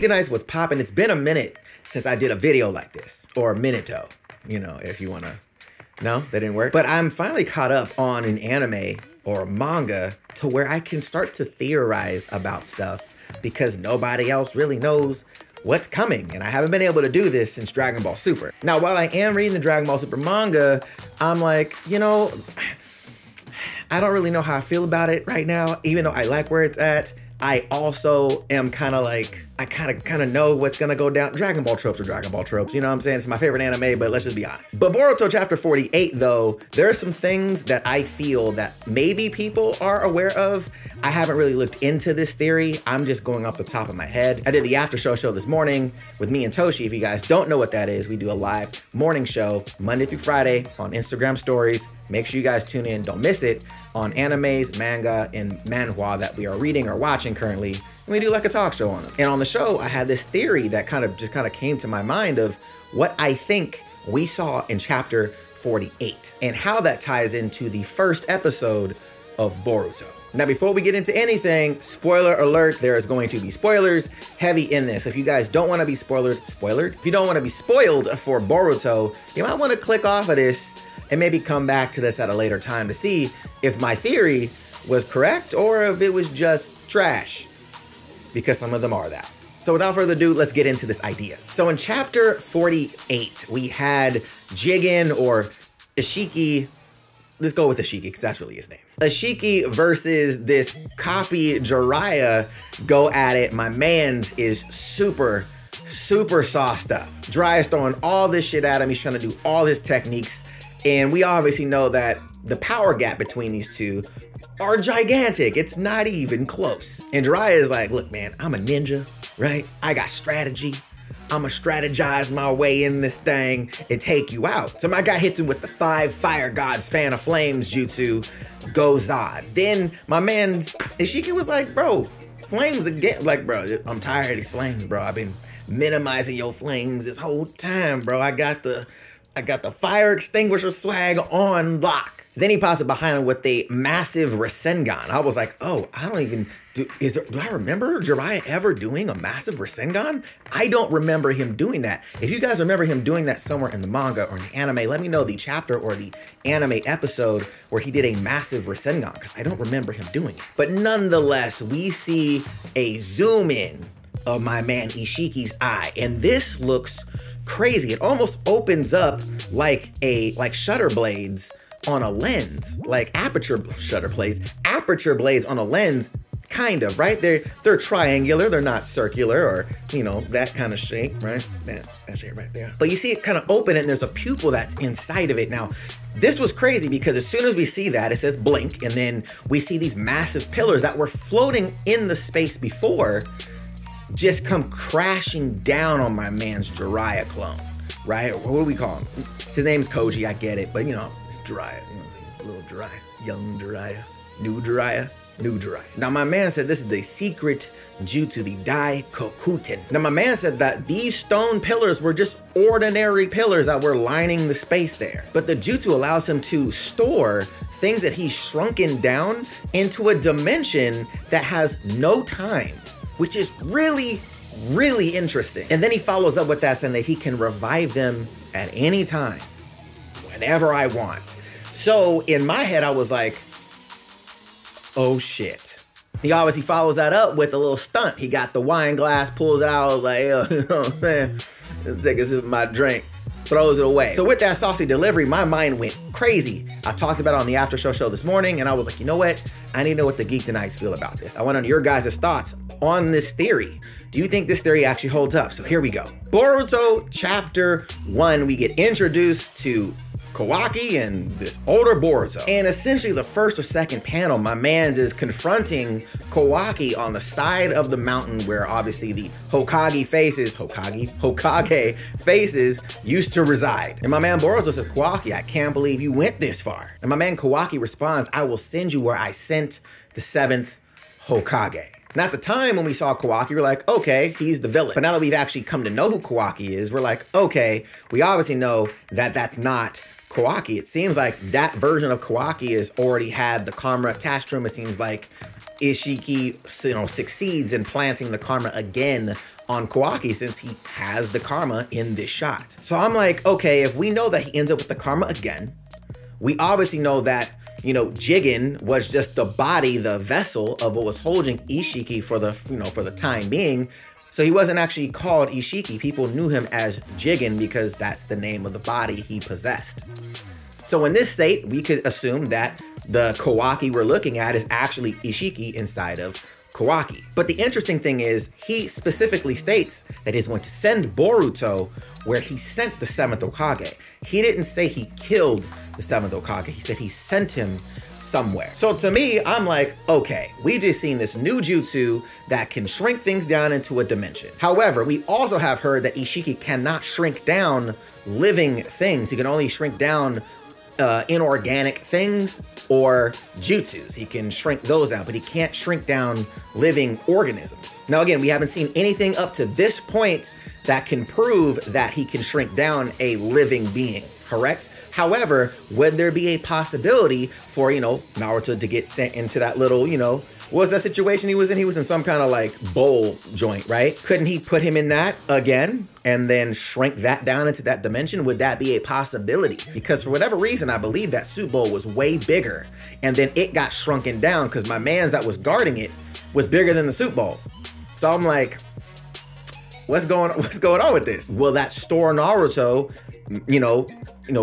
Geek'd Nights, what's poppin'? It's been a minute since I did a video like this, or a minuto, you know, if you wanna. No, that didn't work. But I'm finally caught up on an anime or a manga to where I can start to theorize about stuff because nobody else really knows what's coming. And I haven't been able to do this since Dragon Ball Super. Now, while I am reading the Dragon Ball Super manga, I'm like, you know, I don't really know how I feel about it right now, even though I like where it's at. I also am kind of like, I kind of know what's gonna go down. Dragon Ball tropes are Dragon Ball tropes, you know what I'm saying? It's my favorite anime, but let's just be honest. But Boruto chapter 48 though, there are some things that I feel that maybe people are aware of. I haven't really looked into this theory. I'm just going off the top of my head. I did the after show this morning with me and Toshi. If you guys don't know what that is, we do a live morning show Monday through Friday on Instagram stories. Make sure you guys tune in, don't miss it, on animes, manga, and manhwa that we are reading or watching currently. And we do like a talk show on them. And on the show, I had this theory that kind of came to my mind of what I think we saw in chapter 48 and how that ties into the first episode of Boruto. Now, before we get into anything, spoiler alert, there is going to be spoilers heavy in this. If you guys don't want to be spoiled for Boruto, you might want to click off of this and maybe come back to this at a later time to see if my theory was correct or if it was just trash, because some of them are that. So without further ado, let's get into this idea. So in chapter 48, we had Jigen or Isshiki. Let's go with Isshiki because that's really his name. Isshiki versus this copy Jiraiya go at it. My man's is super sauced up. Jiraiya's throwing all this shit at him. He's trying to do all his techniques. And we obviously know that the power gap between these two are gigantic. It's not even close. And Jiraiya is like, look, man, I'm a ninja, right? I got strategy. I'ma strategize my way in this thing and take you out. So my guy hits him with the 5 fire gods fan of flames jutsu, goes on. Then my man Isshiki was like, bro, flames again. Like, bro, I'm tired of these flames, bro. I've been minimizing your flames this whole time, bro. I got the fire extinguisher swag on lock. Then he pops it behind him with a massive Rasengan. I was like, oh, I don't even, do I remember Jiraiya ever doing a massive Rasengan? I don't remember him doing that. If you guys remember him doing that somewhere in the manga or in the anime, let me know the chapter or the anime episode where he did a massive Rasengan, because I don't remember him doing it. But nonetheless, we see a zoom in of my man Isshiki's eye, and this looks crazy. It almost opens up like shutter blades on a lens, like aperture blades on a lens, kind of, right? They're triangular, they're not circular or, you know, that kind of shape, right? That shape right there. But you see it kind of open and there's a pupil that's inside of it. Now, this was crazy because as soon as we see that, it says blink, and then we see these massive pillars that were floating in the space before just come crashing down on my man's Jiraiya clone, right? What do we call him? His name's Koji, I get it, but you know, it's Jiraiya, you know, little Jiraiya, young Jiraiya, new Jiraiya. Now my man said this is the secret jutsu, the Dai Kokuten. Now my man said that these stone pillars were just ordinary pillars that were lining the space there. But the jutsu allows him to store things that he's shrunken down into a dimension that has no time, which is really, really interesting. And then he follows up with that saying that he can revive them at any time, whenever I want. So in my head, I was like, oh shit. He obviously follows that up with a little stunt. He got the wine glass, pulls it out, I was like, yo, you know what I'm saying? Let's take a sip of my drink, throws it away. So with that saucy delivery, my mind went crazy. I talked about it on the after show this morning, and I was like, you know what? I need to know what the Geek'd Nights feel about this. I want to know your guys' thoughts on this theory. Do you think this theory actually holds up? So here we go. Boruto chapter 1, we get introduced to Kawaki and this older Boruto. And essentially the first or second panel, my man's is confronting Kawaki on the side of the mountain where obviously the Hokage faces used to reside. And my man Boruto says, Kawaki, I can't believe you went this far. And my man Kawaki responds, I will send you where I sent the 7th Hokage. And at the time when we saw Kawaki, we're like, okay, he's the villain. But now that we've actually come to know who Kawaki is, we're like, okay, we obviously know that that's not Kawaki. It seems like that version of Kawaki has already had the camera attached to him. It seems like Isshiki, succeeds in planting the karma again on Kawaki since he has the karma in this shot. So I'm like, okay, if we know that he ends up with the karma again, we obviously know that, Jigen was just the body, the vessel of what was holding Isshiki for the time being. So he wasn't actually called Isshiki. People knew him as Jigen because that's the name of the body he possessed. So in this state, we could assume that the Kawaki we're looking at is actually Isshiki inside of Kawaki. But the interesting thing is, he specifically states that he's going to send Boruto where he sent the 7th Hokage. He didn't say he killed the 7th Hokage. He said he sent him somewhere. So to me, I'm like, okay, we just seen this new jutsu that can shrink things down into a dimension. However, we also have heard that Isshiki cannot shrink down living things. He can only shrink down inorganic things or jutsus. He can shrink those down, but he can't shrink down living organisms. Now, again, we haven't seen anything up to this point that can prove that he can shrink down a living being, correct? However, would there be a possibility for, Naruto to get sent into that little, what was that situation he was in? He was in some kind of like bowl joint, right? Couldn't he put him in that again and then shrink that down into that dimension? Would that be a possibility? Because for whatever reason, I believe that soup bowl was way bigger and then it got shrunken down because my man's that was guarding it was bigger than the soup bowl. So I'm like, what's going on with this? Will that store Naruto,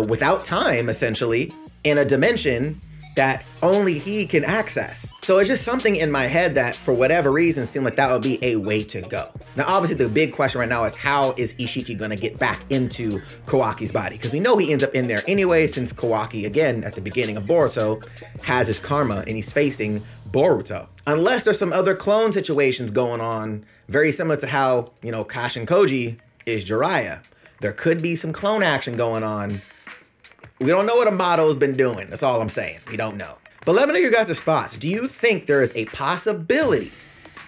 without time, essentially, in a dimension that only he can access? So it's just something in my head that, for whatever reason, seemed like that would be a way to go. Now, obviously, the big question right now is how is Isshiki going to get back into Kawaki's body? Because we know he ends up in there anyway, since Kawaki, again, at the beginning of Boruto, has his karma and he's facing Boruto. Unless there's some other clone situations going on, very similar to how, kashin koji is Jiraiya. There could be some clone action going on. We don't know what Amato's been doing. That's all I'm saying. We don't know. But let me know your guys' thoughts. Do you think there is a possibility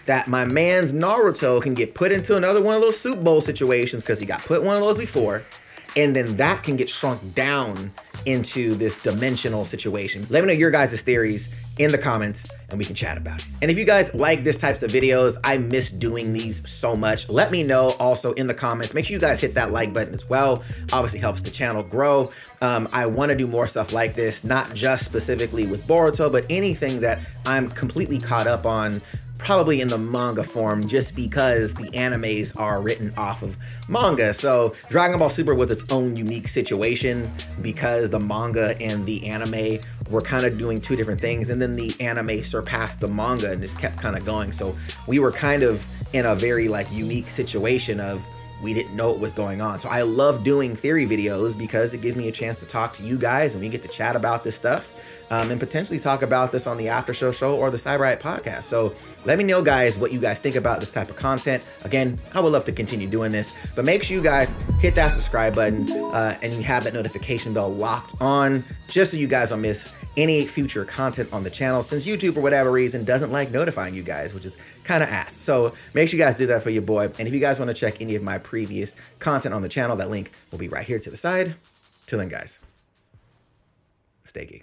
that my man's Naruto can get put into another one of those soup bowl situations because he got put in one of those before, and then that can get shrunk down into this dimensional situation? Let me know your guys' theories in the comments and we can chat about it. And if you guys like this types of videos, I miss doing these so much. Let me know also in the comments. Make sure you guys hit that like button as well. Obviously helps the channel grow. I want to do more stuff like this, not just specifically with Boruto, but anything that I'm completely caught up on, probably in the manga form, just because the animes are written off of manga. So Dragon Ball Super was its own unique situation because the manga and the anime were kind of doing two different things, and then the anime surpassed the manga and just kept kind of going. So we were kind of in a very unique situation of we didn't know what was going on. So I love doing theory videos because it gives me a chance to talk to you guys and we get to chat about this stuff and potentially talk about this on the After Show or the Cyberite podcast. So let me know, guys, what you guys think about this type of content. Again, I would love to continue doing this, but make sure you guys hit that subscribe button and you have that notification bell locked on just so you guys don't miss any future content on the channel, since YouTube, for whatever reason, doesn't like notifying you guys, which is kind of ass. So make sure you guys do that for your boy. And if you guys want to check any of my previous content on the channel, that link will be right here to the side. Till then, guys, stay geek.